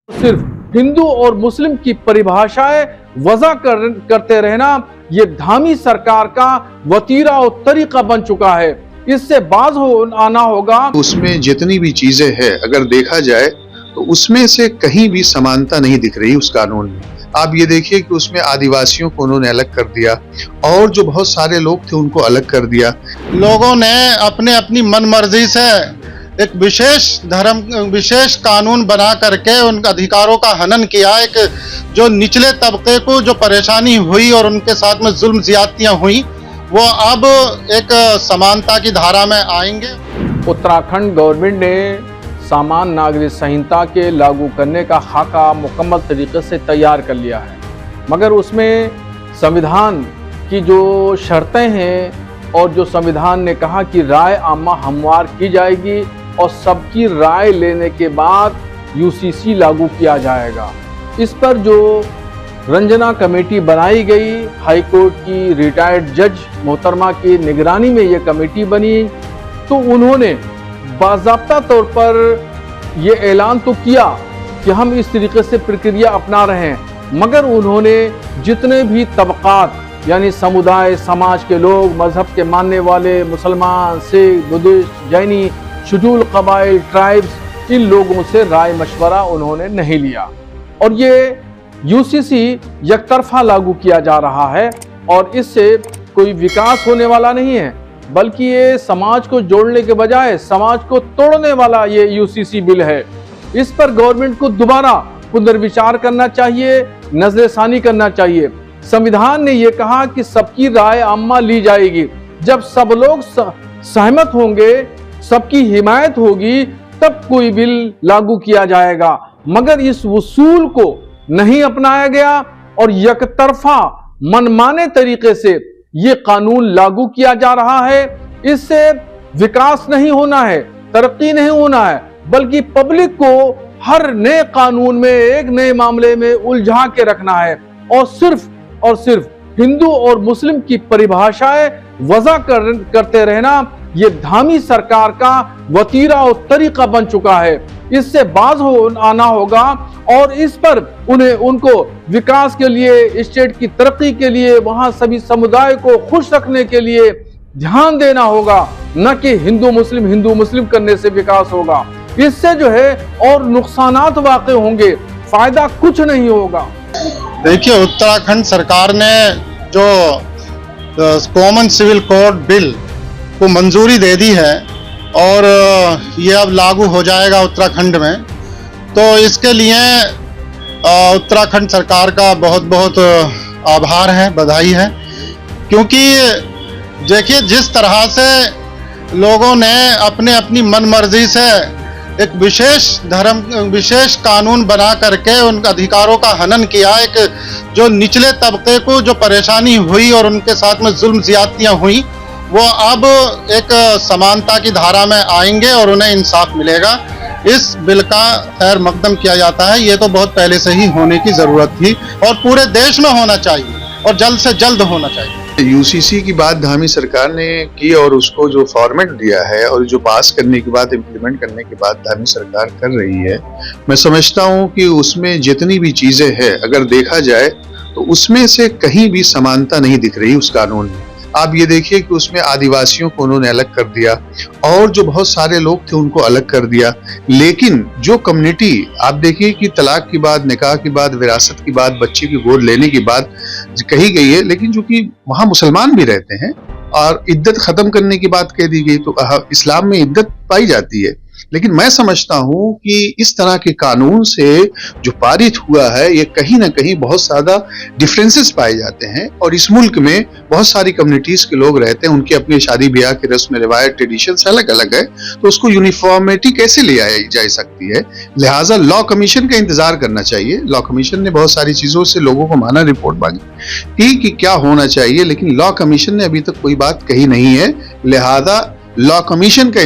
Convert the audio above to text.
सिर्फ हिंदू और मुस्लिम की परिभाषाएं वज़ा करते रहना ये धामी सरकार का वतीरा और तरीका बन चुका है। इससे बाज आना होगा। उसमें जितनी भी चीजें हैं अगर देखा जाए तो उसमें से कहीं भी समानता नहीं दिख रही उस कानून में। आप ये देखिए कि उसमें आदिवासियों को उन्होंने अलग कर दिया और जो बहुत सारे लोग थे उनको अलग कर दिया। लोगों ने अपने अपनी मनमर्जी से एक विशेष कानून बना करके उन अधिकारों का हनन किया। एक जो निचले तबके को जो परेशानी हुई और उनके साथ में जुल्म ज्यादतियां हुई वो अब एक समानता की धारा में आएंगे। उत्तराखंड गवर्नमेंट ने सामान्य नागरिक संहिता के लागू करने का खाका मुकम्मल तरीके से तैयार कर लिया है, मगर उसमें संविधान की जो शर्तें हैं और जो संविधान ने कहा कि राय आमा हमवार की जाएगी और सबकी राय लेने के बाद यूसीसी लागू किया जाएगा। इस पर जो रंजना कमेटी बनाई गई, हाई कोर्ट की रिटायर्ड जज मोहतरमा की निगरानी में ये कमेटी बनी, तो उन्होंने बाज़ाब्ता तौर पर ये ऐलान तो किया कि हम इस तरीके से प्रक्रिया अपना रहे हैं, मगर उन्होंने जितने भी तबकात यानी समुदाय समाज के लोग, मजहब के मानने वाले मुसलमान, सिख, बुद्धिस्ट, जैनी, शेड्यूल कबाइल, ट्राइब्स, इन लोगों से राय मशवरा उन्होंने नहीं लिया और ये यूसीसी यकतरफा लागू किया जा रहा है और इससे कोई विकास होने वाला नहीं है, बल्कि ये समाज को जोड़ने के बजाय समाज को तोड़ने वाला ये यूसीसी बिल है। इस पर गवर्नमेंट को दोबारा पुनर्विचार करना चाहिए, नजरसानी करना चाहिए। संविधान ने ये कहा कि सबकी राय आम्मा ली जाएगी। जब सब लोग सहमत होंगे, सबकी हिमायत होगी, तब कोई बिल लागू किया जाएगा, मगर इस उसूल को नहीं अपनाया गया और यकतरफा मनमाने तरीके से ये कानून लागू किया जा रहा है। इससे विकास नहीं होना है, तरक्की नहीं होना है, बल्कि पब्लिक को हर नए कानून में एक नए मामले में उलझा के रखना है और सिर्फ हिंदू और मुस्लिम की परिभाषाएं वज़ा करते रहना ये धामी सरकार का वतीरा और तरीका बन चुका है। इससे बाज आना होगा और इस पर उनको विकास के लिए, स्टेट की तरक्की के लिए, वहां सभी समुदाय को खुश रखने के लिए ध्यान देना होगा, न कि हिंदू मुस्लिम करने से विकास होगा। इससे जो है और नुकसानात वाक़ होंगे, फायदा कुछ नहीं होगा। देखिए, उत्तराखंड सरकार ने जो कॉमन सिविल कोड बिल को मंजूरी दे दी है और ये अब लागू हो जाएगा उत्तराखंड में, तो इसके लिए उत्तराखंड सरकार का बहुत बहुत आभार है, बधाई है। क्योंकि देखिए, जिस तरह से लोगों ने अपने अपनी मनमर्जी से एक विशेष कानून बना करके उन अधिकारों का हनन किया। एक जो निचले तबके को जो परेशानी हुई और उनके साथ में जुल्म ज्यादतियां हुई वो अब एक समानता की धारा में आएंगे और उन्हें इंसाफ मिलेगा। इस बिल का खैर मकदम किया जाता है। ये तो बहुत पहले से ही होने की जरूरत थी और पूरे देश में होना चाहिए और जल्द से जल्द होना चाहिए। यूसीसी की बात धामी सरकार ने की और उसको जो फॉर्मेट दिया है और जो पास करने के बाद, इम्प्लीमेंट करने के बाद धामी सरकार कर रही है, मैं समझता हूँ कि उसमें जितनी भी चीजें हैं अगर देखा जाए तो उसमें से कहीं भी समानता नहीं दिख रही उस कानून में। आप ये देखिए कि उसमें आदिवासियों को उन्होंने अलग कर दिया और जो बहुत सारे लोग थे उनको अलग कर दिया। लेकिन जो कम्युनिटी आप देखिए कि तलाक की बात, निकाह की बात, विरासत की बात, बच्चे की गोद लेने की बात कही गई है, लेकिन जो कि वहां मुसलमान भी रहते हैं और इद्दत खत्म करने की बात कह दी गई, तो इस्लाम में इद्दत पाई जाती है। लेकिन मैं समझता हूं कि इस तरह के कानून से जो पारित हुआ है ये कहीं ना कहीं बहुत ज्यादा डिफरेंसेस पाए जाते हैं और इस मुल्क में बहुत सारी कम्युनिटीज के लोग रहते हैं, उनकी अपनी शादी ब्याह की रस्म रिवायत, ट्रेडिशंस अलग अलग है, तो उसको यूनिफॉर्मिटी कैसे ले आई जा सकती है। लिहाजा लॉ कमीशन का इंतजार करना चाहिए। लॉ कमीशन ने बहुत सारी चीजों से लोगों को माना, रिपोर्ट मांगी कि क्या होना चाहिए, लेकिन लॉ कमीशन ने अभी तक कोई बात कही नहीं है। लिहाजा लॉ कमीशन का